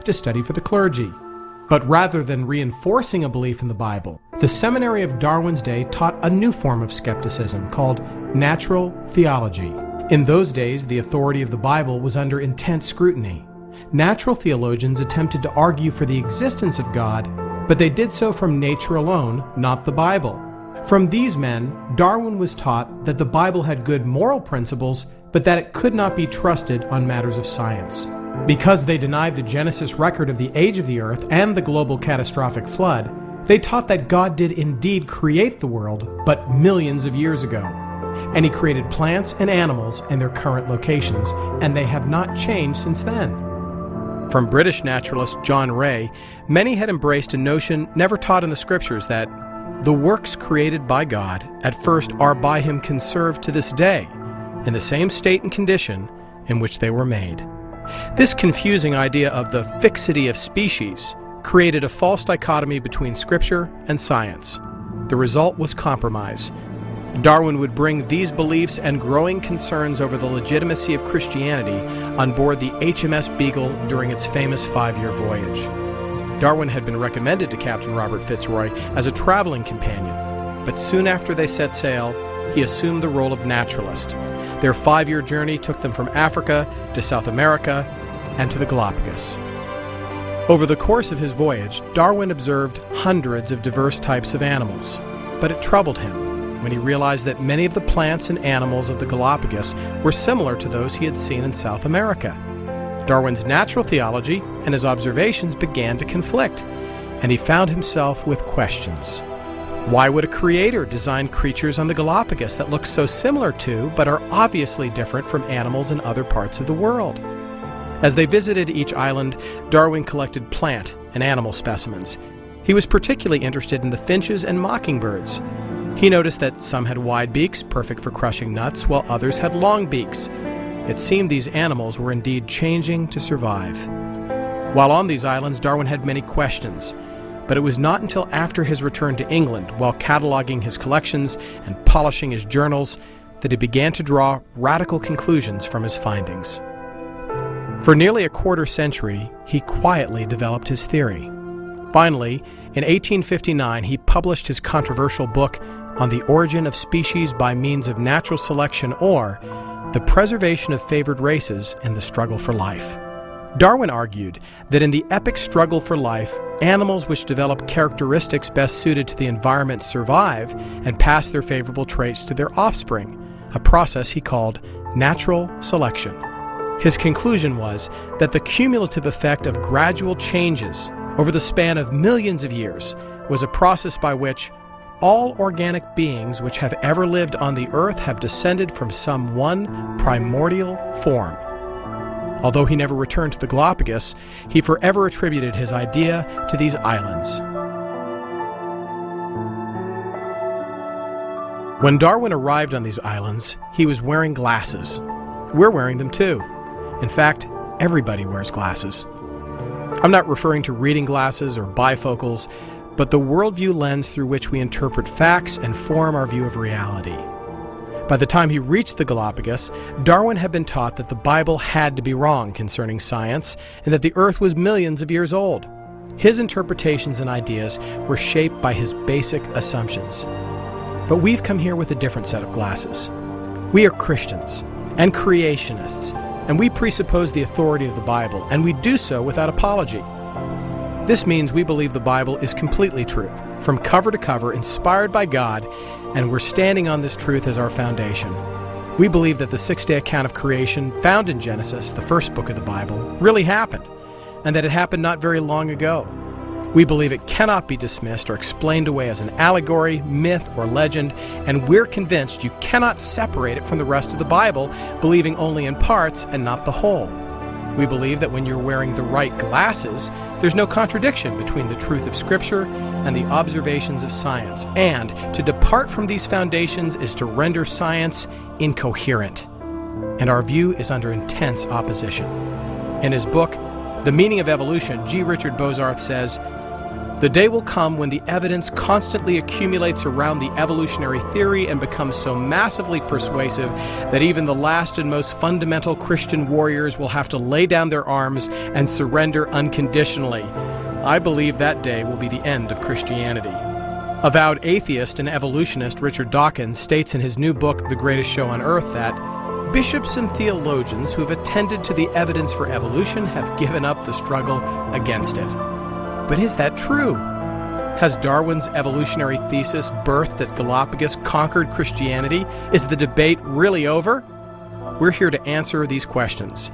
to study for the clergy. But rather than reinforcing a belief in the Bible, the seminary of Darwin's day taught a new form of skepticism called natural theology. In those days, the authority of the Bible was under intense scrutiny. Natural theologians attempted to argue for the existence of God, but they did so from nature alone, not the Bible. From these men, Darwin was taught that the Bible had good moral principles, but that it could not be trusted on matters of science. Because they denied the Genesis record of the age of the earth and the global catastrophic flood, they taught that God did indeed create the world, but millions of years ago. And he created plants and animals in their current locations, and they have not changed since then. From British naturalist John Ray, many had embraced a notion never taught in the scriptures that the works created by God at first are by him conserved to this day, in the same state and condition in which they were made. This confusing idea of the fixity of species created a false dichotomy between scripture and science. The result was compromise. Darwin would bring these beliefs and growing concerns over the legitimacy of Christianity on board the HMS Beagle during its famous 5-year voyage. Darwin had been recommended to Captain Robert Fitzroy as a traveling companion, but soon after they set sail, he assumed the role of naturalist. Their 5-year journey took them from Africa to South America and to the Galapagos. Over the course of his voyage, Darwin observed hundreds of diverse types of animals, but it troubled him when he realized that many of the plants and animals of the Galapagos were similar to those he had seen in South America. Darwin's natural theology and his observations began to conflict, and he found himself with questions. Why would a creator design creatures on the Galapagos that look so similar to, but are obviously different from animals in other parts of the world? As they visited each island, Darwin collected plant and animal specimens. He was particularly interested in the finches and mockingbirds. He noticed that some had wide beaks, perfect for crushing nuts, while others had long beaks. It seemed these animals were indeed changing to survive. While on these islands, Darwin had many questions, but it was not until after his return to England, while cataloging his collections and polishing his journals, that he began to draw radical conclusions from his findings. For nearly a quarter century, he quietly developed his theory. Finally, in 1859, he published his controversial book on the origin of species by means of natural selection, or the preservation of favored races in the struggle for life. Darwin argued that in the epic struggle for life, animals which develop characteristics best suited to the environment survive and pass their favorable traits to their offspring, a process he called natural selection. His conclusion was that the cumulative effect of gradual changes over the span of millions of years was a process by which all organic beings which have ever lived on the earth have descended from some one primordial form. Although he never returned to the Galapagos, he forever attributed his idea to these islands. When Darwin arrived on these islands, he was wearing glasses. We're wearing them too. In fact, everybody wears glasses. I'm not referring to reading glasses or bifocals, but the worldview lens through which we interpret facts and form our view of reality. By the time he reached the Galapagos, Darwin had been taught that the Bible had to be wrong concerning science and that the earth was millions of years old. His interpretations and ideas were shaped by his basic assumptions. But we've come here with a different set of glasses. We are Christians and creationists, and we presuppose the authority of the Bible, and we do so without apology. This means we believe the Bible is completely true, from cover to cover, inspired by God, and we're standing on this truth as our foundation. We believe that the 6-day account of creation found in Genesis, the first book of the Bible, really happened, and that it happened not very long ago. We believe it cannot be dismissed or explained away as an allegory, myth, or legend, and we're convinced you cannot separate it from the rest of the Bible, believing only in parts and not the whole. We believe that when you're wearing the right glasses, there's no contradiction between the truth of Scripture and the observations of science, and to depart from these foundations is to render science incoherent. And our view is under intense opposition. In his book, The Meaning of Evolution, G. Richard Bozarth says, The day will come when the evidence constantly accumulates around the evolutionary theory and becomes so massively persuasive that even the last and most fundamental Christian warriors will have to lay down their arms and surrender unconditionally. I believe that day will be the end of Christianity. Avowed atheist and evolutionist Richard Dawkins states in his new book, The Greatest Show on Earth, that bishops and theologians who have attended to the evidence for evolution have given up the struggle against it. But is that true? Has Darwin's evolutionary thesis birthed at Galapagos conquered Christianity? Is the debate really over? We're here to answer these questions,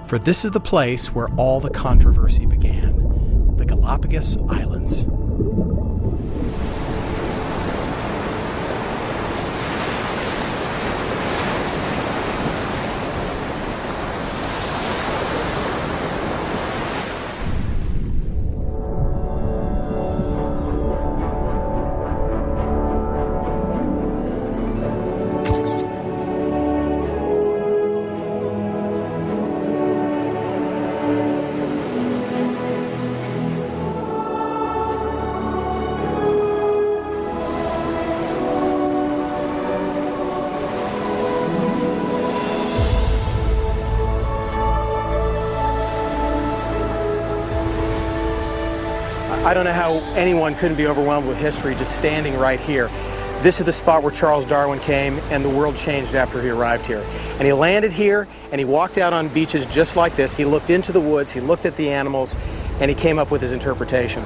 for this is the place where all the controversy began, the Galapagos Islands. I don't know how anyone couldn't be overwhelmed with history just standing right here. This is the spot where Charles Darwin came and the world changed after he arrived here. And he landed here and he walked out on beaches just like this. He looked into the woods, he looked at the animals, and he came up with his interpretation.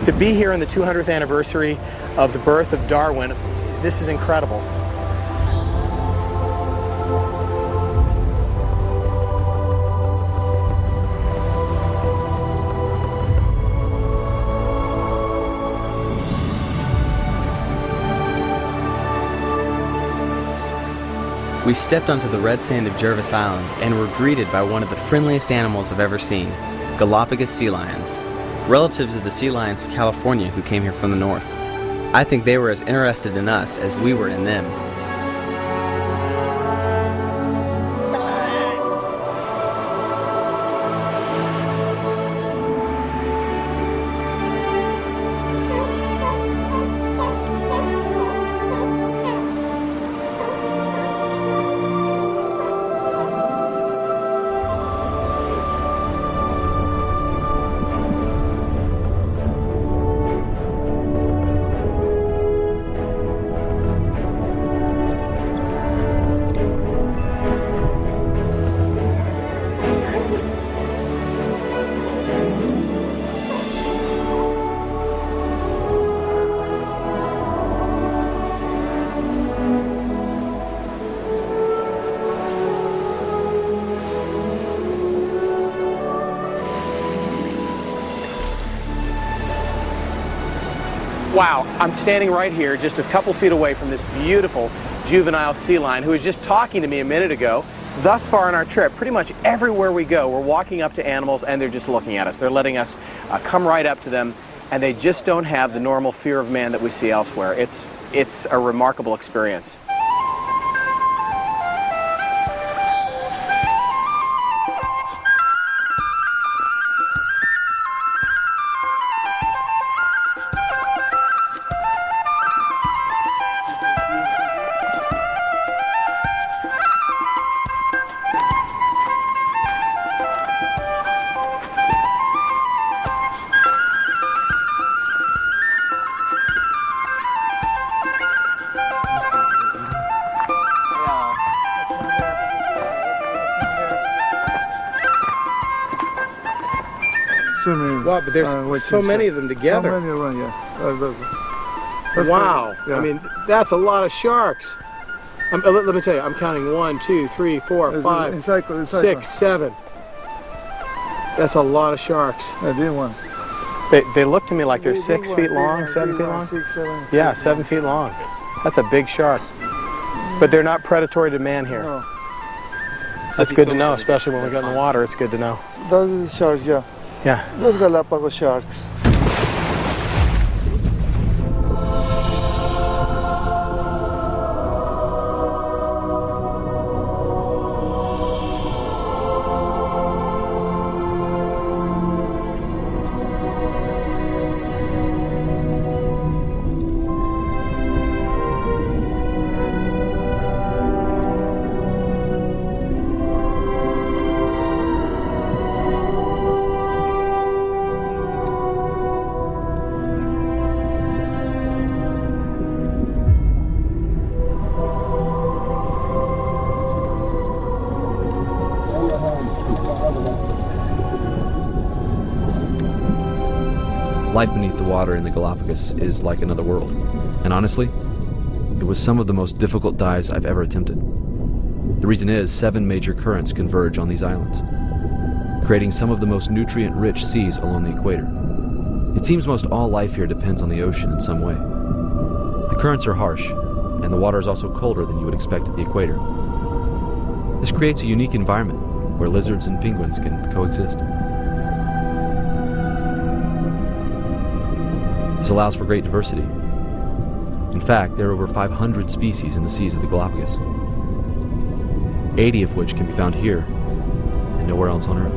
To be here on the 200th anniversary of the birth of Darwin, this is incredible. We stepped onto the red sand of Jervis Island and were greeted by one of the friendliest animals I've ever seen, Galapagos sea lions, relatives of the sea lions of California who came here from the north. I think they were as interested in us as we were in them. Wow, I'm standing right here just a couple feet away from this beautiful juvenile sea lion who was just talking to me a minute ago. Thus far on our trip, pretty much everywhere we go, we're walking up to animals and they're just looking at us. They're letting us come right up to them, and they just don't have the normal fear of man that we see elsewhere. It's a remarkable experience. Wow, but there's so many of them together. So many of them, yeah. That's wow, yeah. I mean, that's a lot of sharks. Let me tell you, I'm counting 1, 2, 3, 4, 5, in cycle. 6, 7. That's a lot of sharks. Yeah, big ones. They look to me like they're 6 feet long, 7 feet long. 6, 7. Yeah, 7 feet long. That's a big shark. But they're not predatory to man here. No. That's good to know, especially when we get in the water. It's good to know. Those are the sharks, yeah. Yeah. Those Galapagos sharks. Life beneath the water in the Galapagos is like another world. And honestly, it was some of the most difficult dives I've ever attempted. The reason is 7 major currents converge on these islands, creating some of the most nutrient-rich seas along the equator. It seems most all life here depends on the ocean in some way. The currents are harsh, and the water is also colder than you would expect at the equator. This creates a unique environment where lizards and penguins can coexist. This allows for great diversity. In fact, there are over 500 species in the seas of the Galapagos, 80 of which can be found here and nowhere else on Earth.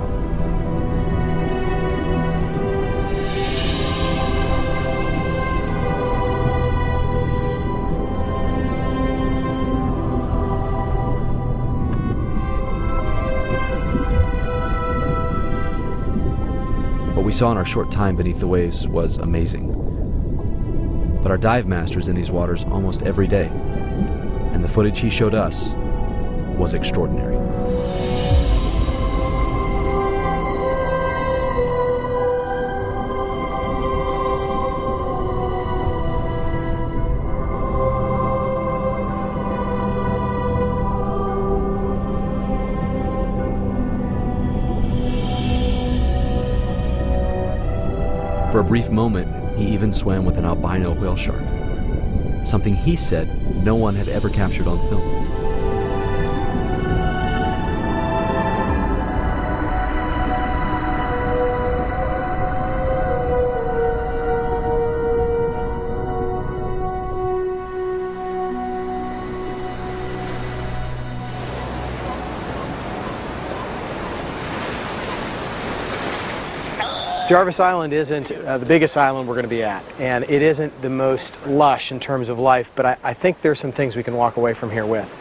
What we saw in our short time beneath the waves was amazing. But our dive master's in these waters almost every day, and the footage he showed us was extraordinary. For a brief moment, he even swam with an albino whale shark, something he said no one had ever captured on film. Jarvis Island isn't the biggest island we're going to be at, and it isn't the most lush in terms of life, but I think there's some things we can walk away from here with.